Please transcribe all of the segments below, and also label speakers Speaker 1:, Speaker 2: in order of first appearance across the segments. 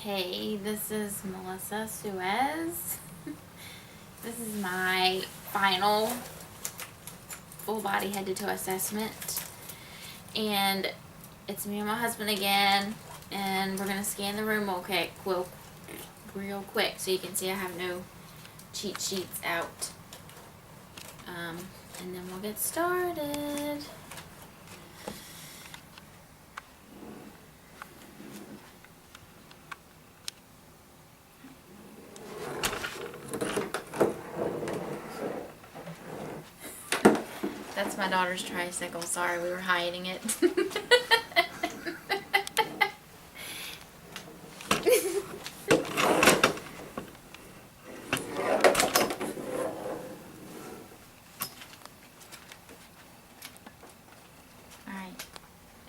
Speaker 1: Hey, this is Melissa Suez. This is my final full body head to toe assessment. And it's me and my husband again. And we're going to scan the room real quick so you can see I have no cheat sheets out. And then we'll get started. That's my daughter's tricycle. Sorry, we were hiding it. Alright,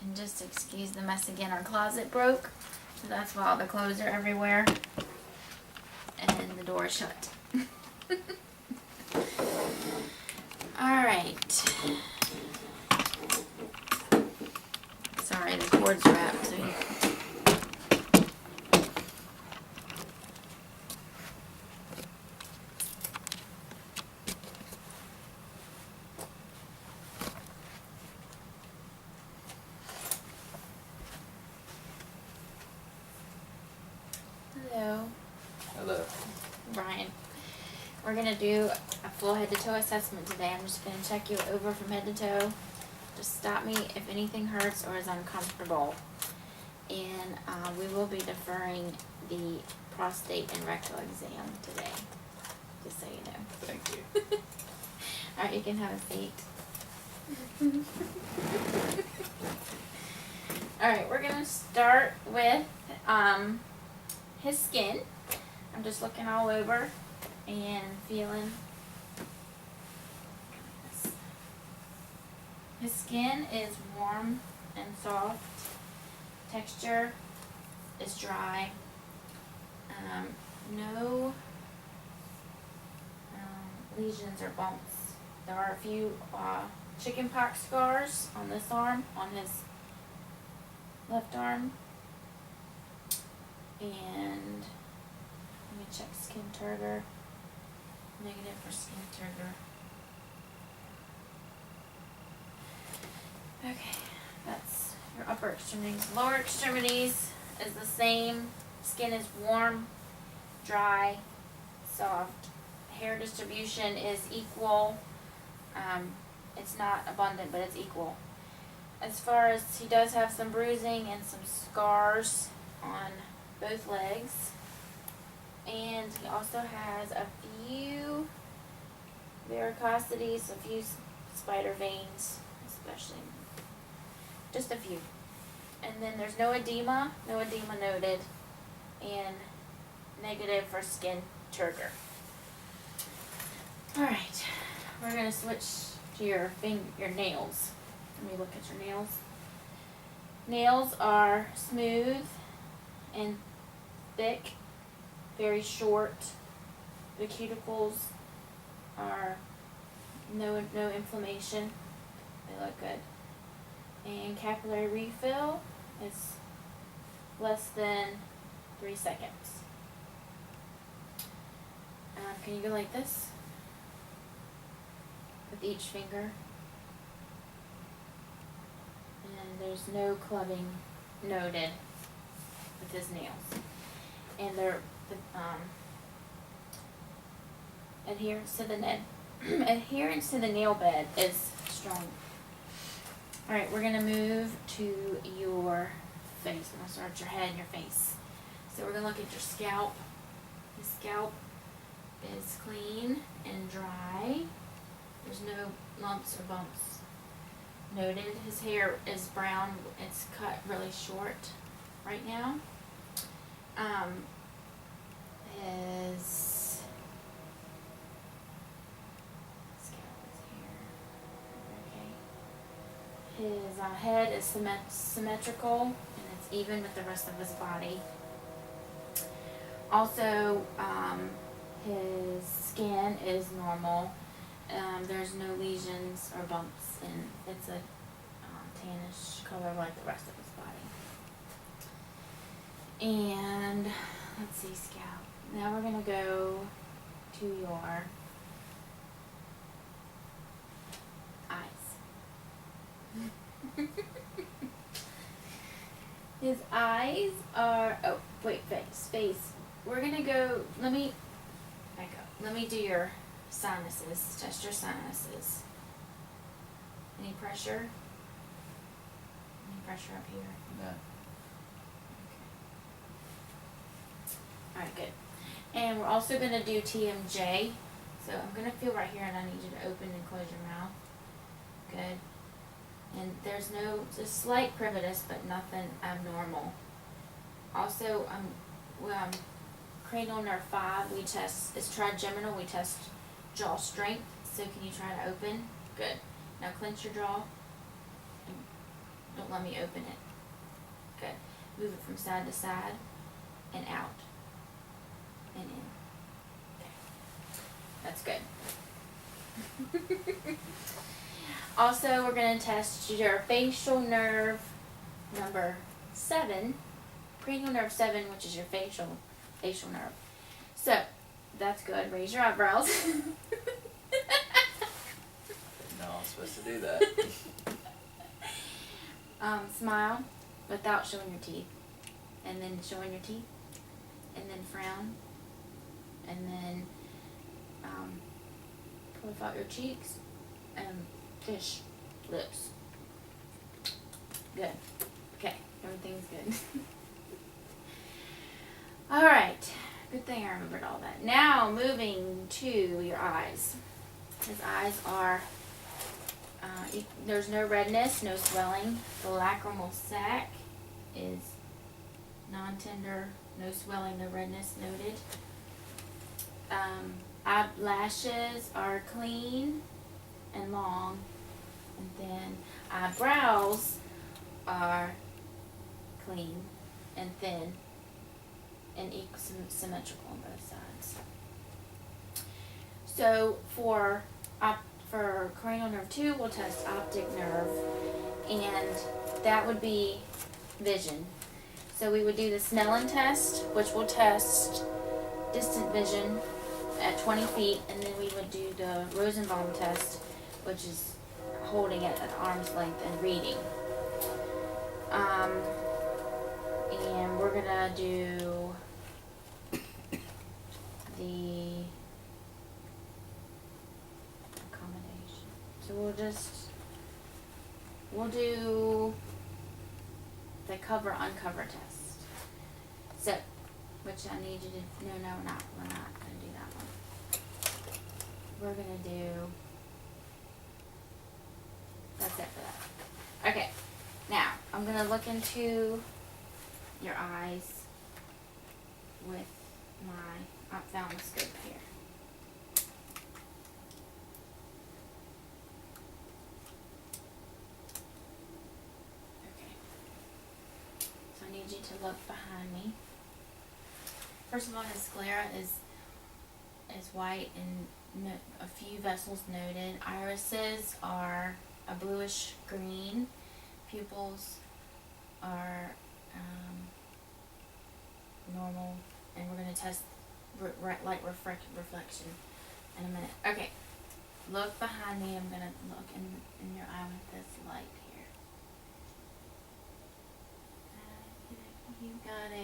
Speaker 1: and just excuse the mess again. Our closet broke, so that's why all the clothes are everywhere. And the door is shut. Alright. Sorry, the cord's wrapped, so Hello.
Speaker 2: Hello.
Speaker 1: Brian. We're going to do a full head to toe assessment today. I'm just going to check you over from head to toe. Just stop me if anything hurts or is uncomfortable. And we will be deferring the prostate and rectal exam today. Just so you know.
Speaker 2: Thank you.
Speaker 1: Alright, you can have a seat. Alright, we're going to start with his skin. I'm just looking all over and feeling. His skin is warm and soft. Texture is dry. No lesions or bumps. There are a few chicken pox scars on this arm, on his left arm. And let me check skin turgor. Negative for skin turgor. Okay, that's your upper extremities. Lower extremities is the same. Skin is warm, dry, soft. Hair distribution is equal. It's not abundant, but it's equal. As far as he does have some bruising and some scars on both legs. And he also has a few varicosities, a few spider veins, especially. Just a few. And then there's no edema noted, and negative for skin turgor. Alright, we're going to switch to your nails. Let me look at your nails. Nails are smooth and thick, very short. The cuticles are no inflammation. They look good. And capillary refill is less than 3 seconds. Can you go like this? With each finger. And there's no clubbing noted with his nails. And they're adherence to the nail bed is strong. Alright, we're gonna move to your face. I'm gonna start at your head and your face. So we're gonna look at your scalp. His scalp is clean and dry. There's no lumps or bumps noted. His hair is brown. It's cut really short right now. His scalp is here. Okay. His head is symmetrical and it's even with the rest of his body. Also, his skin is normal. There's no lesions or bumps, and it's a tannish color like the rest of his body. And see, Scout. Now we're gonna go to your eyes. His eyes are, oh, wait, face. We're gonna go, let me, back up. Let me do your sinuses, test your sinuses. Any pressure? Any pressure up here?
Speaker 2: No.
Speaker 1: Alright, good. And we're also gonna do TMJ. So I'm gonna feel right here and I need you to open and close your mouth. Good. And there's just slight crevitus, but nothing abnormal. Also, cranial nerve 5, we test, it's trigeminal, we test jaw strength. So can you try to open? Good. Now clench your jaw. And don't let me open it. Good. Move it from side to side and out and in. Okay. That's good. Also, we're going to test your facial nerve number 7, cranial nerve 7, which is your facial nerve. So, that's good. Raise your eyebrows.
Speaker 2: No, I'm supposed to do that.
Speaker 1: Smile without showing your teeth. And then showing your teeth. And then frown. And then puff out your cheeks. And fish lips. Good. Okay, everything's good. Alright. Good thing I remembered all that. Now moving to your eyes. His eyes are, there's no redness, no swelling. The lacrimal sac is non-tender, no swelling, no redness noted. Eyelashes are clean and long. And then eyebrows are clean and thin and symmetrical on both sides. So for cranial nerve 2, we'll test optic nerve, and that would be vision. So we would do the Snellen test, which will test distant vision at 20 feet, and then we would do the Rosenbaum test, which is holding it at arm's length and reading. And we're gonna do the accommodation. So we'll do the cover uncover test. So, which I need you to, no, we're not gonna do that one. We're gonna do, that's it for that. Okay, now, I'm gonna look into your eyes with my ophthalmoscope here. Okay. So I need you to look behind me. First of all, his sclera is white and a few vessels noted. Irises are a bluish green. Pupils are normal, and we're going to test light reflection in a minute. Okay, look behind me. I'm going to look in your eye with this light here. You've got a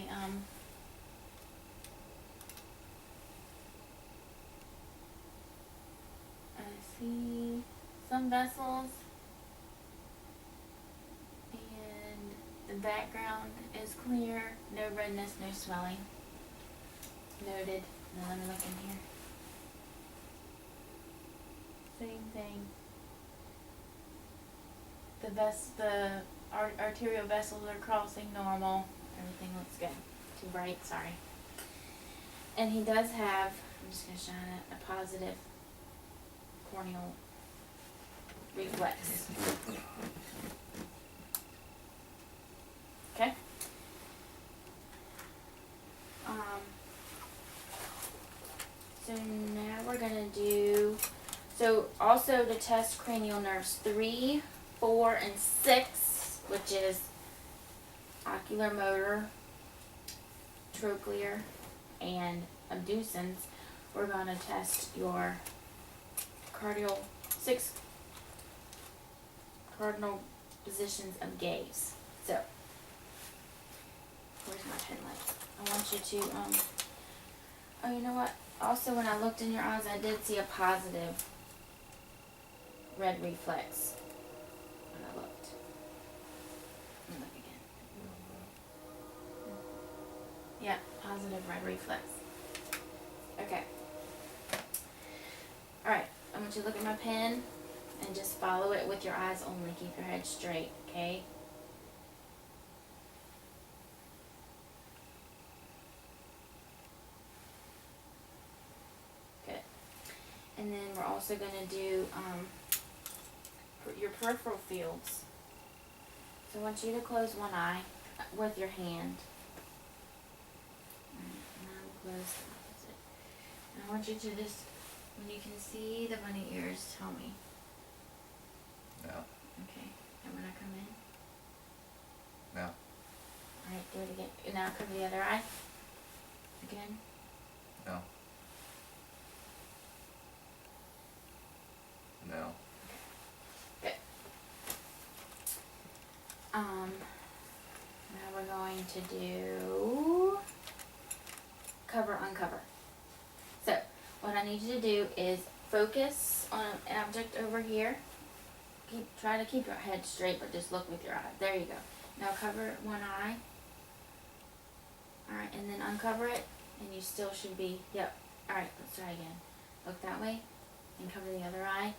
Speaker 1: I see some vessels, and the background is clear, no redness, no swelling. Noted. Now let me look in here. Same thing. The arterial vessels are crossing normal. Everything looks good. Too bright, sorry. And he does have, I'm just going to shine it, a positive corneal reflex. Okay? So now we're going to do, so also to test cranial nerves 3, 4, and 6, which is ocular motor, trochlear, and abducens, we're gonna test your six cardinal positions of gaze. So, where's my pen light? I want you to, oh, you know what? Also, when I looked in your eyes, I did see a positive red reflex when I looked. Let me look again. Yeah, positive red reflex. Okay. Alright, I want you to look at my pen and just follow it with your eyes only. Keep your head straight, okay? Good. And then we're also going to do your peripheral fields. So I want you to close one eye with your hand. And I will close the opposite. And I want you to just, when you can see the bunny ears, tell me.
Speaker 2: No.
Speaker 1: Okay. And when I come in?
Speaker 2: No.
Speaker 1: Alright, do it again. And now cover the other eye. Again.
Speaker 2: No. No.
Speaker 1: Good. Now we're going to do cover, uncover. So, what I need you to do is focus on an object over here. Try to keep your head straight, but just look with your eye. There you go. Now cover one eye. Alright, and then uncover it, and you still should be, yep. Alright, let's try again. Look that way, and cover the other eye,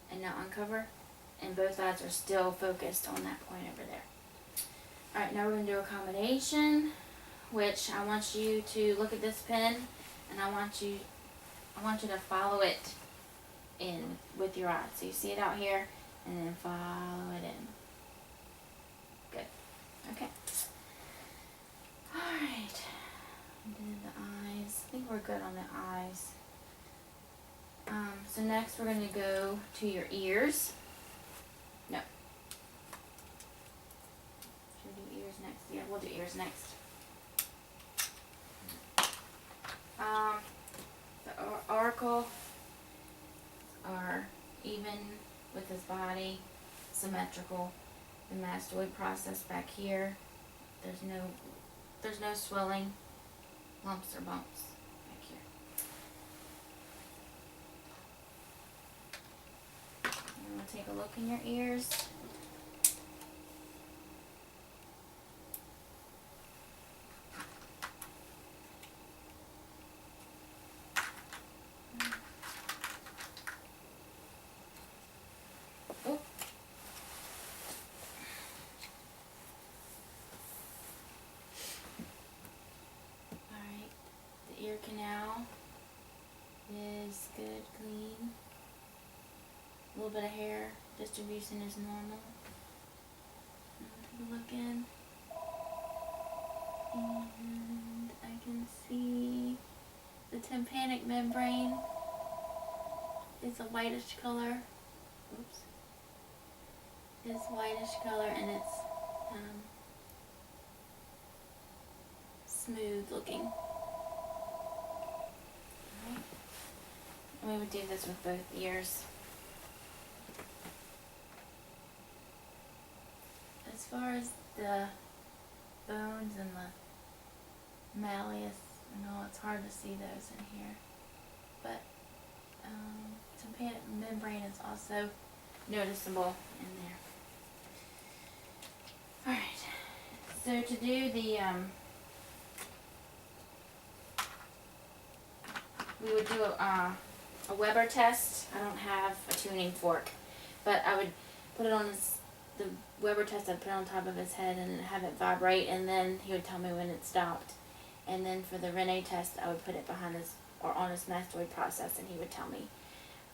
Speaker 1: and now uncover, and both eyes are still focused on that point over there. Alright, now we're going to do accommodation, which I want you to look at this pen, and I want you to follow it in with your eyes. So you see it out here, and then follow it in. Good. Okay. Alright. Did the eyes. I think we're good on the eyes. So next we're going to go to your ears. No. Should we do ears next? Yeah, we'll do ears next. The auricle are even with his body, symmetrical. The mastoid process back here, there's no swelling, lumps or bumps back here. And we'll take a look in your ears. Ear canal is good, clean. A little bit of hair distribution is normal. Take a look in. And I can see the tympanic membrane is a whitish color. Oops. It's whitish color and it's smooth looking. We would do this with both ears. As far as the bones and the malleus, it's hard to see those in here. But tympanic membrane is also noticeable in there. Alright, so to do the we would do a Weber test. I don't have a tuning fork, but I would put it on the Weber test. I'd put it on top of his head and have it vibrate, and then he would tell me when it stopped. And then for the Rene test, I would put it behind his or on his mastoid process, and he would tell me.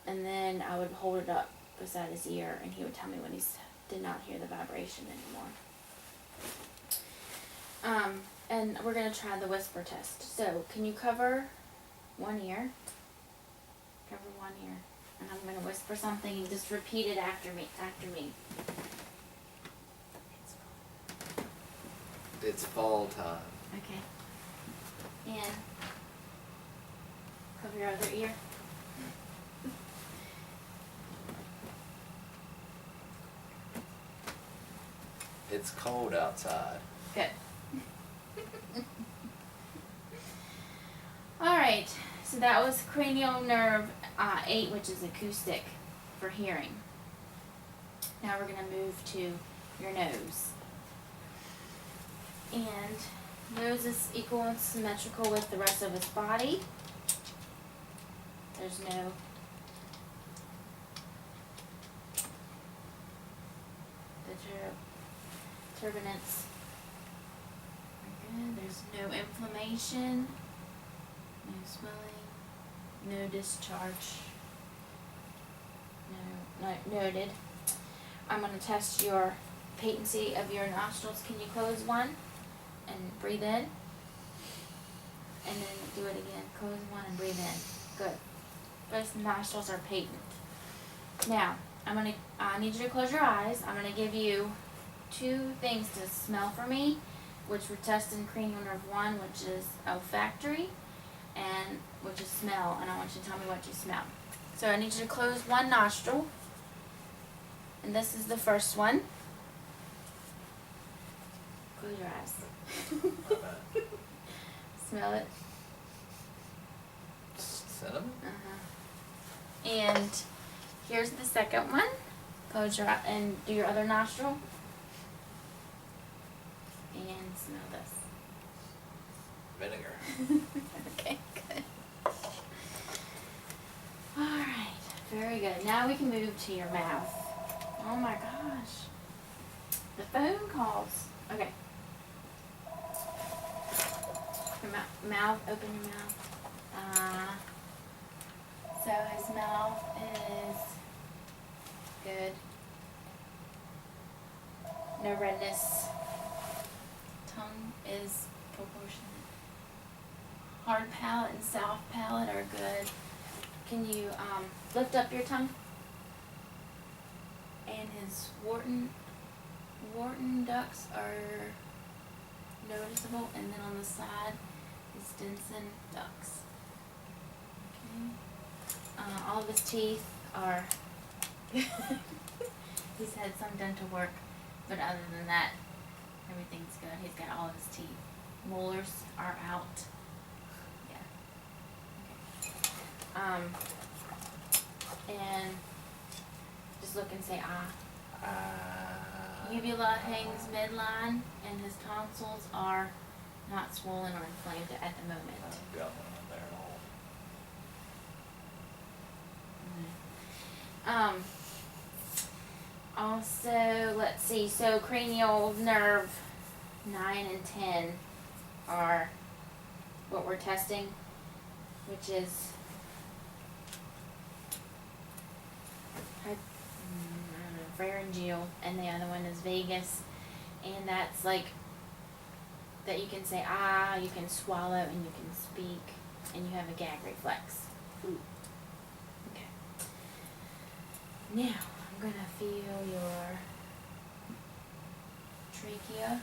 Speaker 1: And then I would hold it up beside his ear, and he would tell me when he did not hear the vibration anymore. And we're gonna try the whisper test. So, can you cover one ear? Cover one ear. And I'm going to whisper something and just repeat it after me.
Speaker 2: It's fall time.
Speaker 1: Okay. In. your other ear.
Speaker 2: It's cold outside.
Speaker 1: Good. Alright, so that was cranial nerve 8, which is acoustic for hearing. Now we're going to move to your nose. And nose is equal and symmetrical with the rest of its body. There's no turbulence. Good. There's no inflammation, no swelling, no discharge. No, not noted. I'm going to test your patency of your nostrils. Can you close one and breathe in? And then do it again. Close one and breathe in. Good. Both nostrils are patent. Now, I need you to close your eyes. I'm going to give you 2 things to smell for me, which we're testing cranial nerve 1, which is olfactory, and which is smell, and I want you to tell me what you smell. So I need you to close one nostril, and this is the first one. Close your eyes. Smell it.
Speaker 2: Cinnamon?
Speaker 1: And here's the second one. Close your eye and do your other nostril. And smell this.
Speaker 2: Vinegar.
Speaker 1: Okay, good. Alright, very good. Now we can move to your mouth. Oh my gosh. The phone calls. Okay. Your mouth, open your mouth. So his mouth is good. No redness. Tongue is proportionate. Hard palate and soft palate are good. Can you lift up your tongue? And his Wharton ducts are noticeable, and then on the side, his Denson ducts. Okay. All of his teeth are. He's had some dental work, but other than that, everything's good. He's got all of his teeth. Molars are out. Yeah. Okay. And just look and say ah. Uvula hangs midline, and his tonsils are not swollen or inflamed at the moment.
Speaker 2: I've got one in there at all.
Speaker 1: Also, let's see, so cranial nerve 9 and 10 are what we're testing, which is pharyngeal, and the other one is vagus, and that's like that you can say ah, you can swallow, and you can speak, and you have a gag reflex. Okay. Now I'm gonna feel your trachea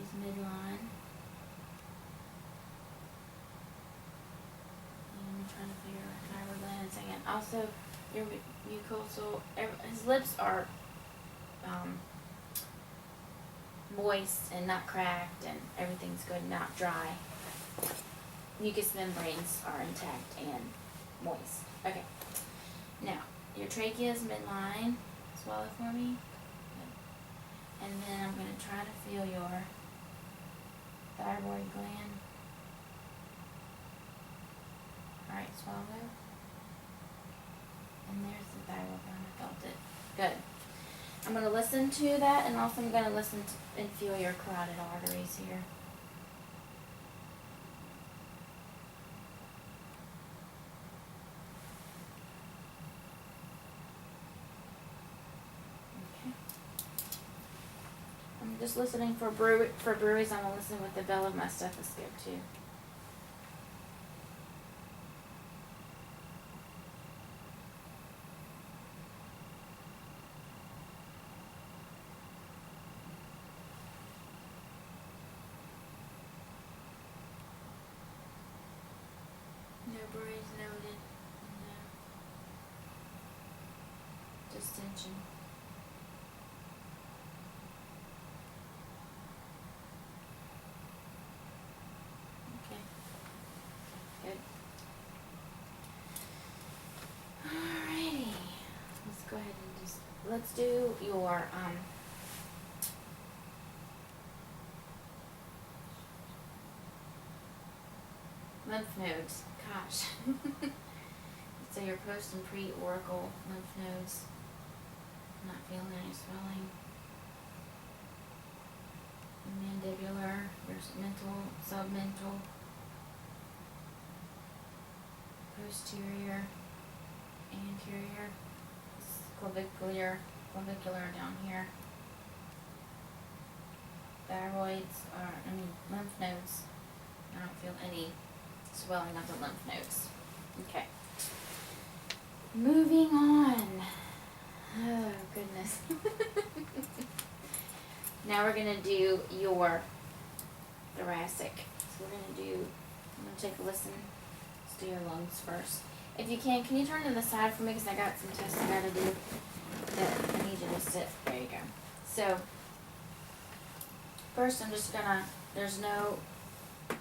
Speaker 1: is midline. And I'm trying to figure out thyroid gland in a second. Also, your mucosal, his lips are moist and not cracked, and everything's good, not dry. Mucous membranes are intact and moist. Okay. Now, your trachea is midline. Swallow for me. Good. And then I'm going to try to feel your thyroid gland. Alright, swallow. And there's the thyroid gland. I felt it. Good. I'm going to listen to that, and also I'm going to listen to and feel your carotid arteries here. Okay. I'm just listening for bruise. I'm going to listen with the bell of my stethoscope too. No Ovaries noted. No. Distension. Okay. Good. Alrighty. Let's go ahead and let's do your, lymph nodes. Gosh. So your post and pre-auricle lymph nodes. Not feeling any swelling. Mandibular, there's mental, submental, posterior, anterior, clavicular down here. Lymph nodes. I don't feel any swelling of the lymph nodes. Okay. Moving on. Oh, goodness. Now we're going to do your thoracic. So I'm going to take a listen. Let's do your lungs first. If you can you turn to the side for me, because I got some tests I got to do that I need you to sit. There you go. So, first I'm just going to, there's no,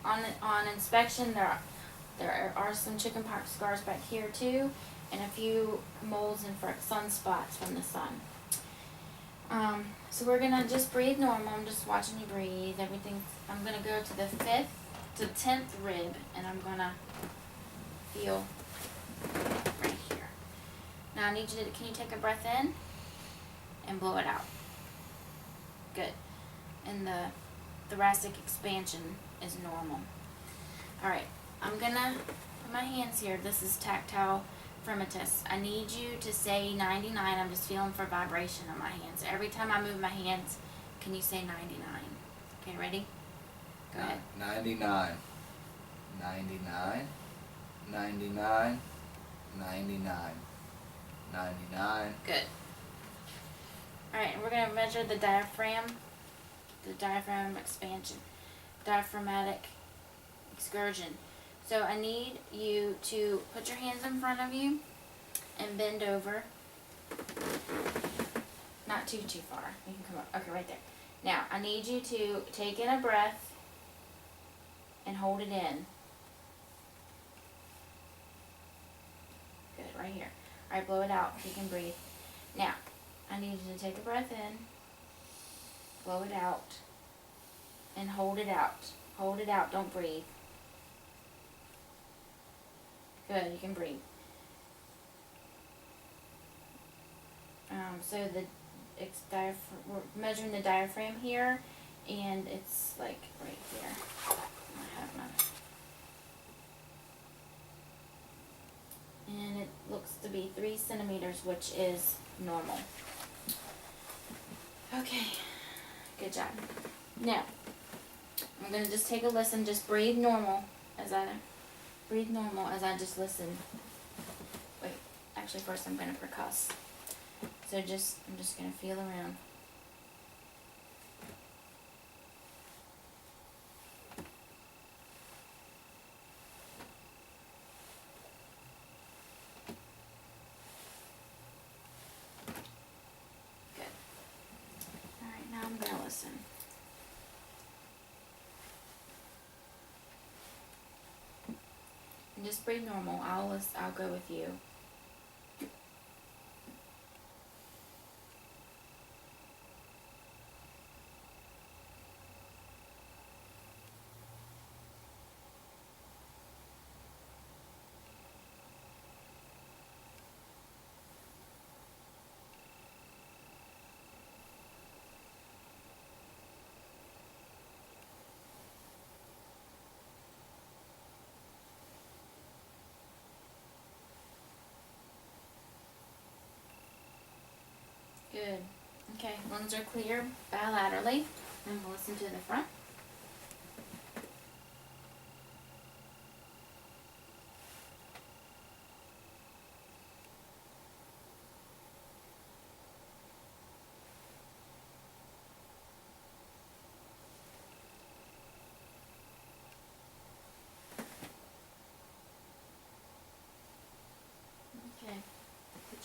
Speaker 1: on inspection there are some chickenpox scars back here too, and a few moles and sunspots from the sun. So we're gonna just breathe normal. I'm just watching you breathe. I'm gonna go to the 5th to 10th rib, and I'm gonna feel right here. Now I need you to, can you take a breath in and blow it out? Good. And the thoracic expansion is normal. Alright, I'm gonna put my hands here. This is tactile fremitus. I need you to say 99. I'm just feeling for vibration on my hands. Every time I move my hands, can you say 99? Okay, ready? Go ahead.
Speaker 2: 99. 99. 99. 99. 99.
Speaker 1: Good. Alright, and we're going to measure the diaphragm expansion, diaphragmatic excursion. So I need you to put your hands in front of you and bend over. Not too far. You can come up. Okay, right there. Now, I need you to take in a breath and hold it in. Good, right here. Alright, blow it out if you can breathe. Now, I need you to take a breath in, blow it out, and hold it out. Hold it out, don't breathe. Good, you can breathe. We're measuring the diaphragm here, and it's like right there. I have and it looks to be 3 centimeters, which is normal. Okay, good job. Now, I'm gonna just take a listen. Just breathe normal as I just listen. Wait, actually first I'm gonna percuss. So I'm just gonna feel around. Good. Alright, now I'm gonna listen. And just breathe normal. I'll go with you. Good. Okay, lungs are clear bilaterally. And we'll listen to the front.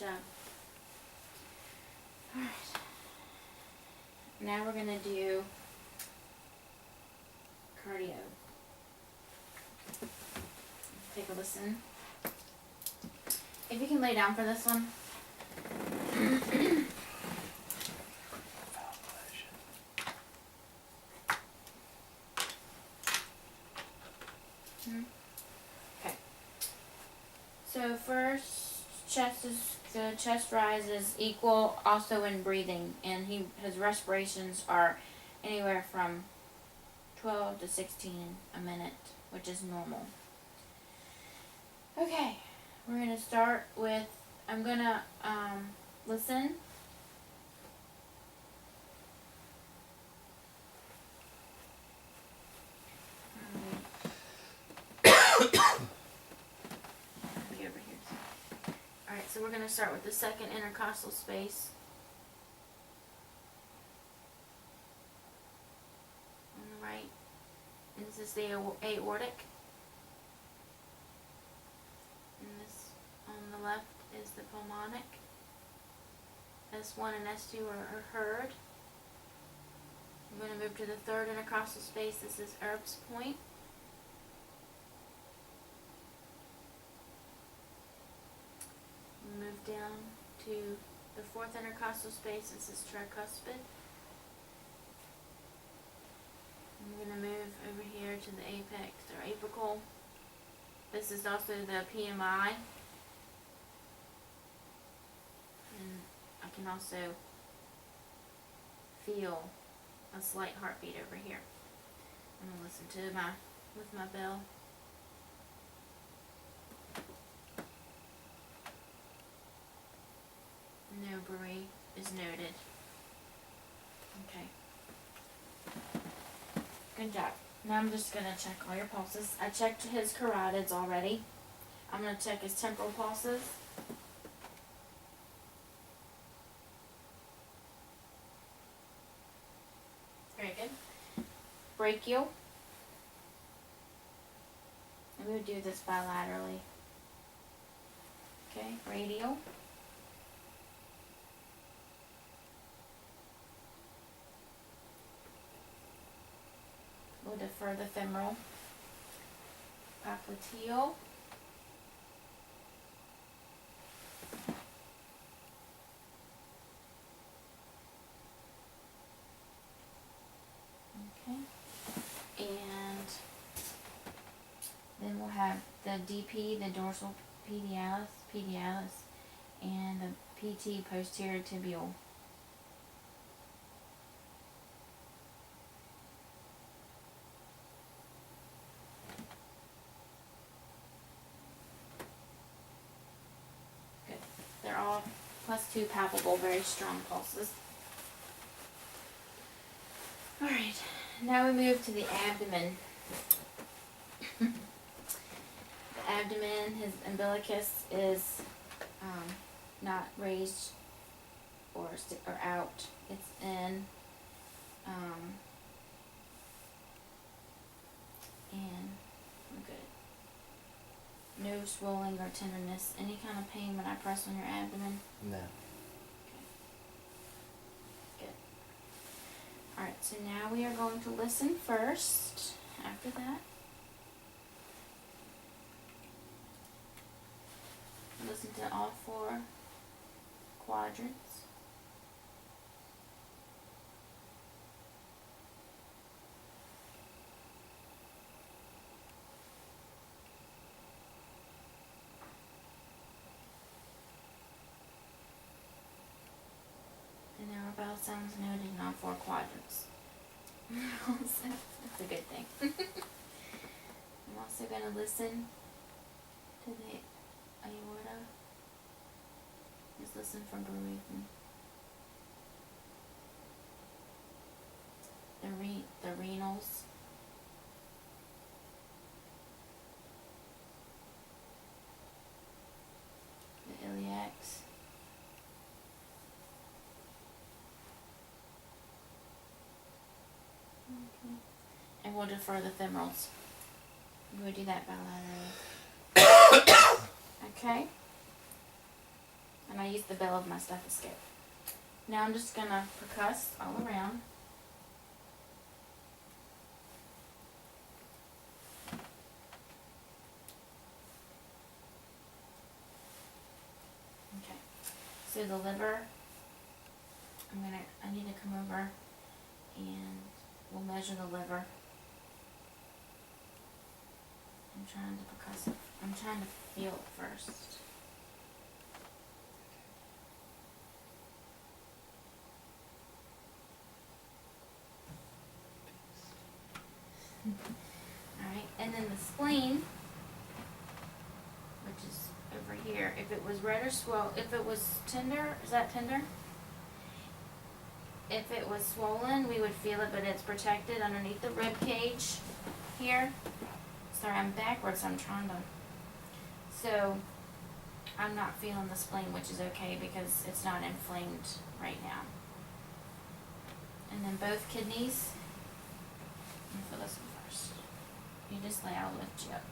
Speaker 1: job. Alright. Now we're gonna do cardio. Take a listen. If you can lay down for this one. Okay. So first, the chest rise is equal also in breathing, and his respirations are anywhere from 12 to 16 a minute, which is normal. Okay, we're gonna start with, I'm gonna listen. Be over here. Alright, so we're gonna start with the second intercostal space. On the right, and this is the aortic. And this on the left is the pulmonic. S1 and S2 are heard. I'm going to move to the third intercostal space. This is Erb's point. Move down to the fourth intercostal space. This is tricuspid. I'm going to move over here to the apex or apical. This is also the PMI. And I can also feel a slight heartbeat over here. I'm going to listen to with my bell. No bruit is noted. Okay. Good job. Now I'm just going to check all your pulses. I checked his carotids already. I'm going to check his temporal pulses. Very good. Brachial. And we would do this bilaterally. Okay, radial. We'll defer the femoral. Popliteal. Okay. And then we'll have the DP, the dorsal pedialis, and the PT, posterior tibial. Good. They're all +2 palpable, very strong pulses. Alright, now we move to the abdomen. The abdomen, his umbilicus is not raised or out. It's in, and we're good. No swelling or tenderness. Any kind of pain when I press on your abdomen?
Speaker 2: No.
Speaker 1: Alright, so now we are going to listen first. After that, listen to all 4 quadrants. And there are vowel sounds noted in all 4 quadrants. That's a good thing. I'm also going to listen to the aorta. Just listen for breathing. The renals. The iliacs. Okay. And we'll defer the femorals. We'll do that bilaterally. Okay? And I use the bill of my stethoscope. Now I'm just gonna percuss all around. Okay, so the liver, I need to come over and we'll measure the liver. I'm trying to percuss it. I'm trying to feel it first. Alright, and then the spleen, which is over here, if it was red or if it was tender, is that tender? If it was swollen, we would feel it, but it's protected underneath the rib cage here. Sorry, I'm backwards, I'm trying to. So, I'm not feeling the spleen, which is okay because it's not inflamed right now. And then both kidneys. Let me feel this one first. You just lay, I'll lift you up.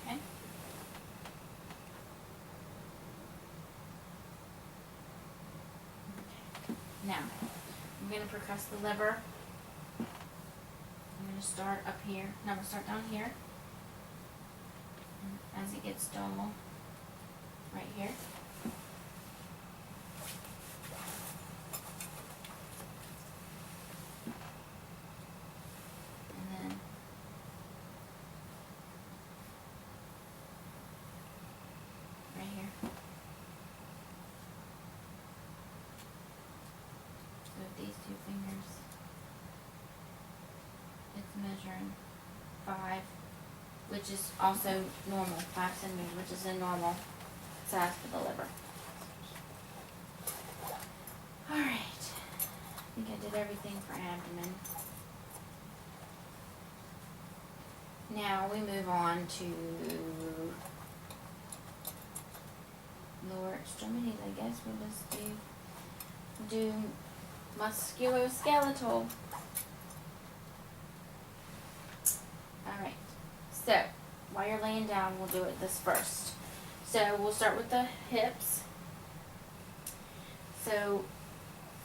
Speaker 1: Okay. Now, I'm going to percuss the liver. I'm going to start up here. No, I'm going to start down here. And as it gets dull, right here. And then right here. With these two fingers, it's measuring 5, which is also normal, 5 centimeters, which is a normal size for the liver. Alright, I think I did everything for abdomen. Now we move on to lower extremities, I guess we'll just do musculoskeletal. Alright, so while you're laying down, we'll do this first. So we'll start with the hips. So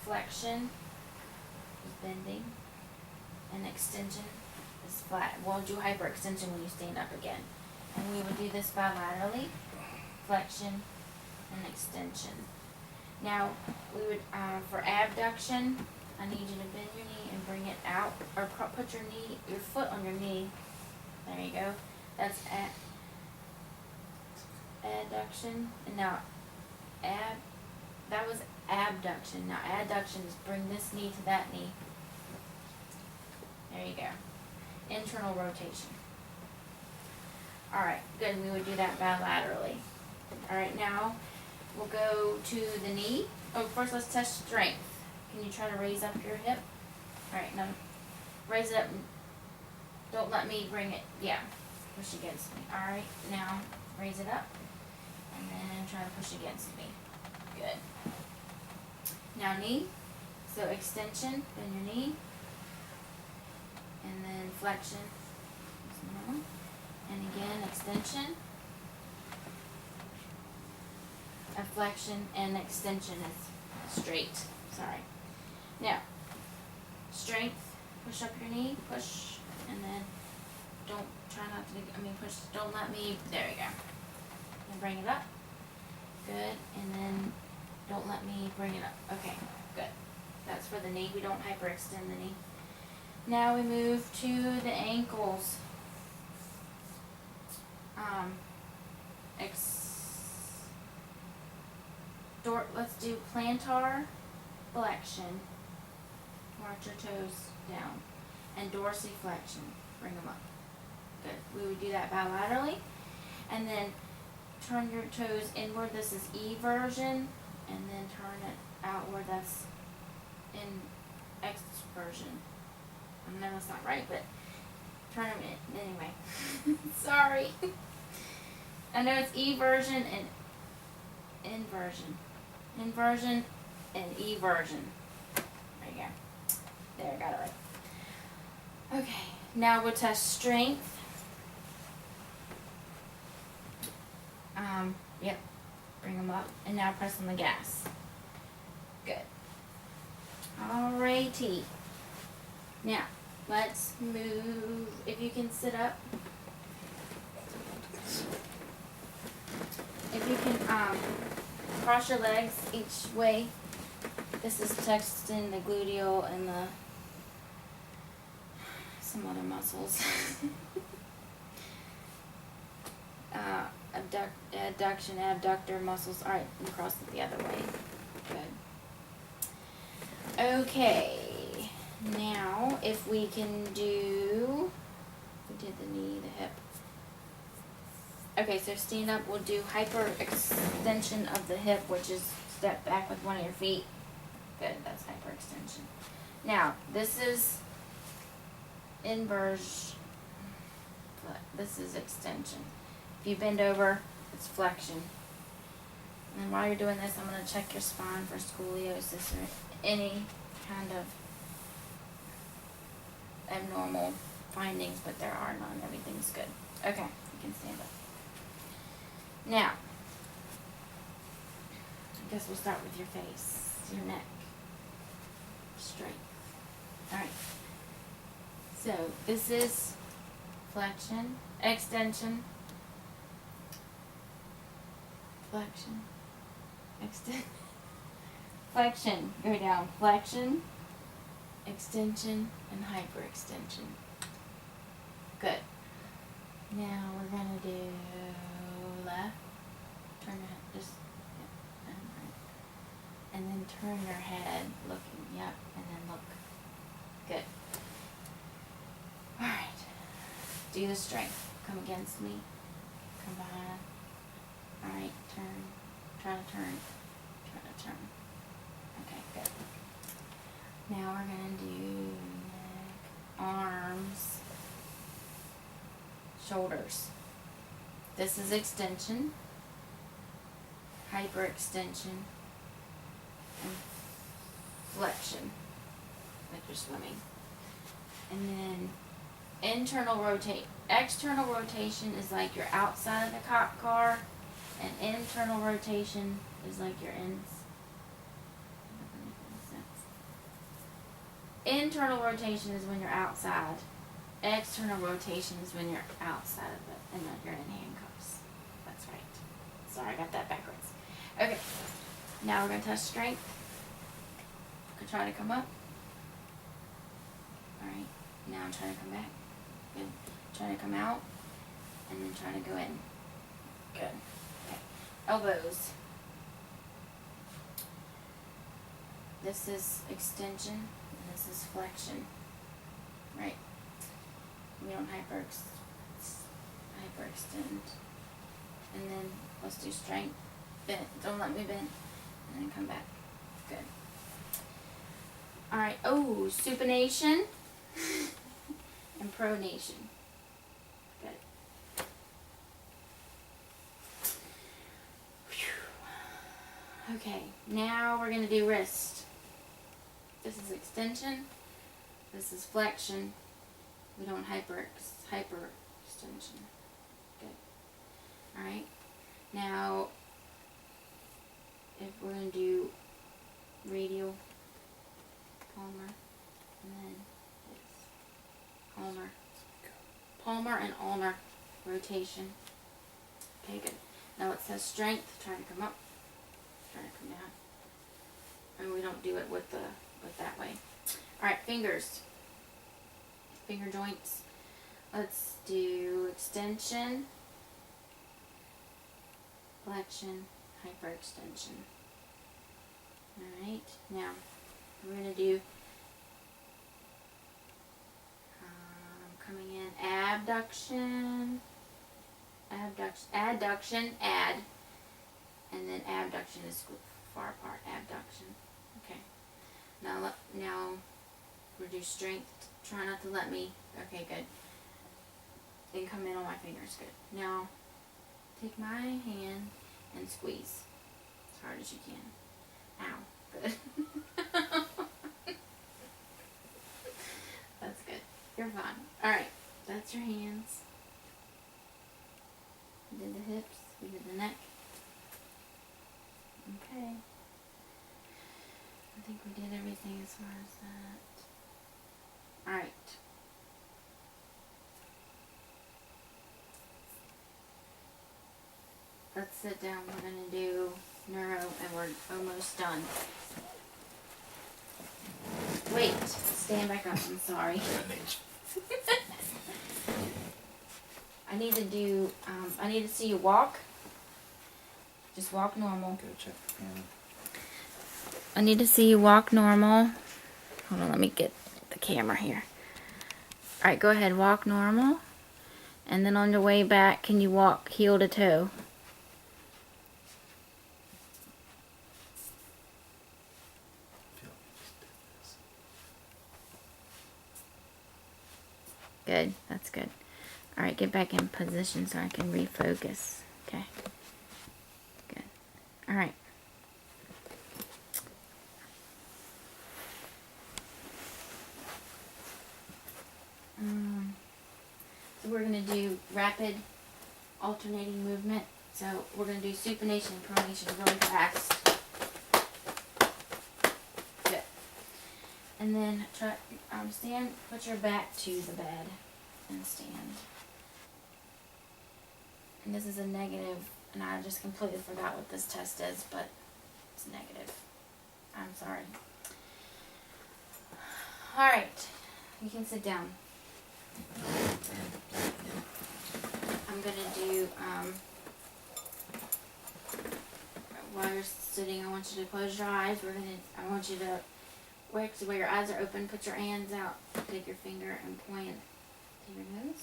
Speaker 1: flexion is bending and extension is flat. We'll do hyperextension when you stand up again. And we would do this bilaterally, flexion and extension. Now, we would, for abduction, I need you to bend your knee and bring it out, or put your foot on your knee. There you go. That's adduction. And now, that was abduction. Now, adduction is bring this knee to that knee. There you go. Internal rotation. Alright, good. We would do that bilaterally. Alright, now, we'll go to the knee. Oh, first let's test strength. Can you try to raise up your hip? Alright, now raise it up. Don't let me bring it. Yeah, push against me. Alright, now raise it up. And then try to push against me. Good. Now knee. So extension, bend your knee. And then flexion. And again, extension. A flexion and extension is straight. Sorry. Now, strength. Push up your knee. Push. And then push. Don't let me. There we go. And bring it up. Good. And then don't let me bring it up. Okay. Good. That's for the knee. We don't hyperextend the knee. Now we move to the ankles. Let's do plantar flexion. March your toes down. And dorsiflexion. Bring them up. Good. We would do that bilaterally. And then turn your toes inward. This is eversion. And then turn it outward. That's exversion. I know that's not right, but turn them in. Anyway. Sorry. I know it's eversion and inversion. Inversion and eversion. There you go. There, got it right. Okay, now we'll test strength. Yep. Bring them up. And now press on the gas. Good. Alrighty. Now, let's move. If you can sit up. If you can, cross your legs each way. This is texting the gluteal and some other muscles. Adduction, abductor muscles. Alright, and cross it the other way. Good. Okay. Now, if we can do, we did the knee, the hip. Okay, so stand up, we'll do hyperextension of the hip, which is step back with one of your feet. Good, that's hyperextension. Now, this is inversion. This is extension. If you bend over, it's flexion. And then while you're doing this, I'm going to check your spine for scoliosis or any kind of abnormal findings, but there are none. Everything's good. Okay, you can stand up. Now, I guess we'll start with your face, your neck. Straight. Alright. So, this is flexion, extension, flexion, extend, flexion, go down, flexion, extension, and hyperextension. Good. Now we're gonna do left, turn your head, just, yep, and right. And then turn your head, looking, yep, and then look. Good. Alright. Do the strength. Come against me. Come behind. Alright, turn. Try to turn. Try to turn. Okay, good. Now we're gonna do neck, arms, shoulders. This is extension, hyperextension, and flexion, like you're swimming. And then external rotation is like you're outside of the cop car, and internal rotation is like you're in. Internal rotation is when you're outside. External rotation is when you're outside of it and then you're in handcuffs. That's right. Sorry, I got that backwards. Okay. Now we're going to test strength. Try to come up. Alright. Now I'm trying to come back. Good. Try to come out. And then try to go in. Good. Okay. Elbows. This is extension. And this is flexion. Right. We don't hyperextend. And then let's do strength. Bend. Don't let me bend. And then come back. Good. Alright. Oh, supination and pronation. Good. Whew. Okay. Now we're going to do wrist. This is extension. This is flexion. We don't hyperextension. Good. Alright. Now, if we're going to do radial, palmar, and then this. Palmar and ulnar rotation. Okay, good. Now it says strength. Try to come up. Try to come down. And we don't do it with that way. Alright, fingers. Finger joints. Let's do extension, flexion, hyperextension. Alright, now we're going to do coming in adduction, adduction, add, and then abduction is far apart, abduction. Okay, now we'll do strength. Try not to let me. Okay, good. Then come in on my fingers. Good. Now, take my hand and squeeze as hard as you can. Ow. Good. That's good. You're fine. Alright. That's your hands. Did the hips. We did the neck. Okay. I think we did everything as far as that. Alright. Let's sit down. We're going to do neuro and we're almost done. Wait. Stand back up. I'm sorry. I need to do, I need to see you walk. Just walk normal.
Speaker 2: Go check the camera.
Speaker 1: I need to see you walk normal. Hold on, let me get the camera here. Alright, go ahead, walk normal. And then on your way back, can you walk heel to toe? Good, that's good. Alright, get back in position so I can refocus. Okay. Good. Alright. So we're going to do rapid alternating movement. So we're going to do supination and pronation really fast. Good. And then try, stand, put your back to the bed and stand. And this is a negative, and I just completely forgot what this test is, but it's negative. I'm sorry. Alright, you can sit down. I'm going to do, while you're sitting, I want you to close your eyes. I want you to, where your eyes are open, put your hands out, take your finger and point it to your nose.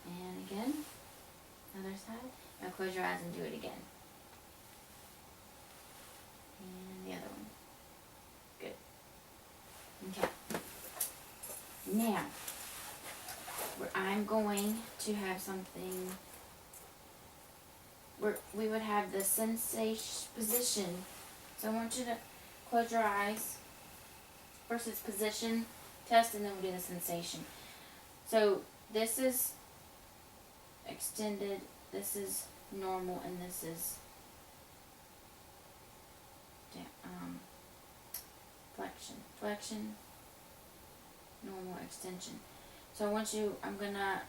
Speaker 1: And again, other side. Now close your eyes and do it again. And the other one. Good. Okay. Now, I'm going to have something where we would have the sensation position. So I want you to close your eyes. First it's position test, and then we'll do the sensation. So this is extended, this is normal, and this is flexion. Flexion, normal, extension. So I want you, I'm gonna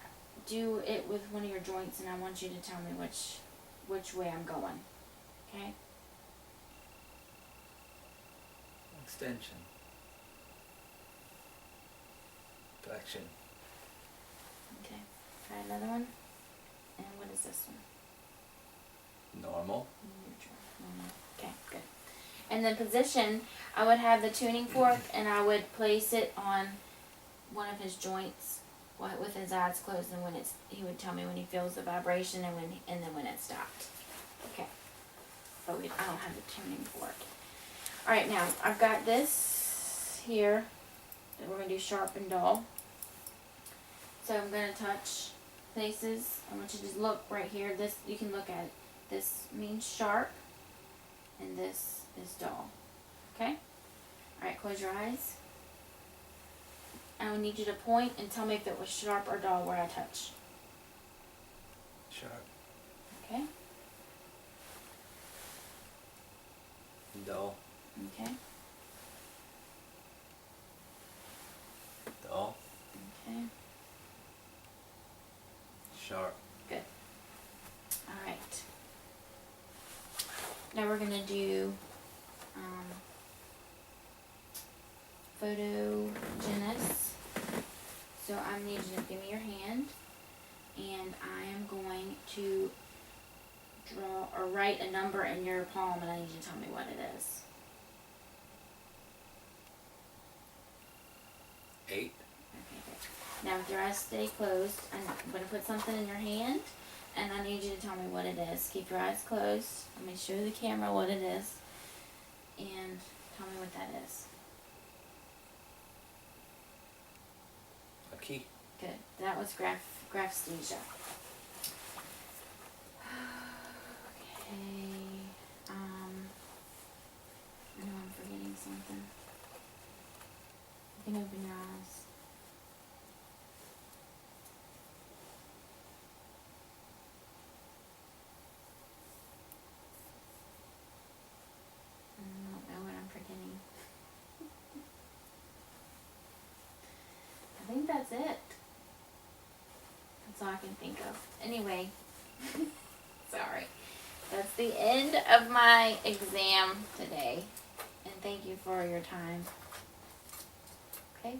Speaker 1: do it with one of your joints, and I want you to tell me which way I'm going. Okay?
Speaker 2: Extension. Flexion.
Speaker 1: Okay. Try another one. And what is this one?
Speaker 2: Normal.
Speaker 1: Neutral. Normal. Okay, good. And then position, I would have the tuning fork, and I would place it on one of his joints with his eyes closed, and when he would tell me when he feels the vibration and then when it stopped. Okay. But I don't have the tuning fork. Alright, now I've got this here that we're going to do sharp and dull. So I'm going to touch places. I want you to just look right here. This, you can look at it. This means sharp, and this is dull. Okay? Alright, close your eyes. I need you to point and tell me if it was sharp or dull where I touch.
Speaker 2: Sharp.
Speaker 1: Okay?
Speaker 2: Dull.
Speaker 1: Okay?
Speaker 2: Dull.
Speaker 1: Okay?
Speaker 2: Sharp.
Speaker 1: Good. Alright. Now we're going to do photogenesis. So I need you to give me your hand, and I am going to draw or write a number in your palm, and I need you to tell me what it is.
Speaker 2: 8.
Speaker 1: Okay, good. Now with your eyes stay closed, I'm going to put something in your hand, and I need you to tell me what it is. Keep your eyes closed. Let me show the camera what it is, and tell me what that is.
Speaker 2: A key.
Speaker 1: Good. That was graphesthesia. Okay. I know I'm forgetting something. You can open your eyes. it. That's all I can think of. Anyway, sorry. That's the end of my exam today. And thank you for your time. Okay?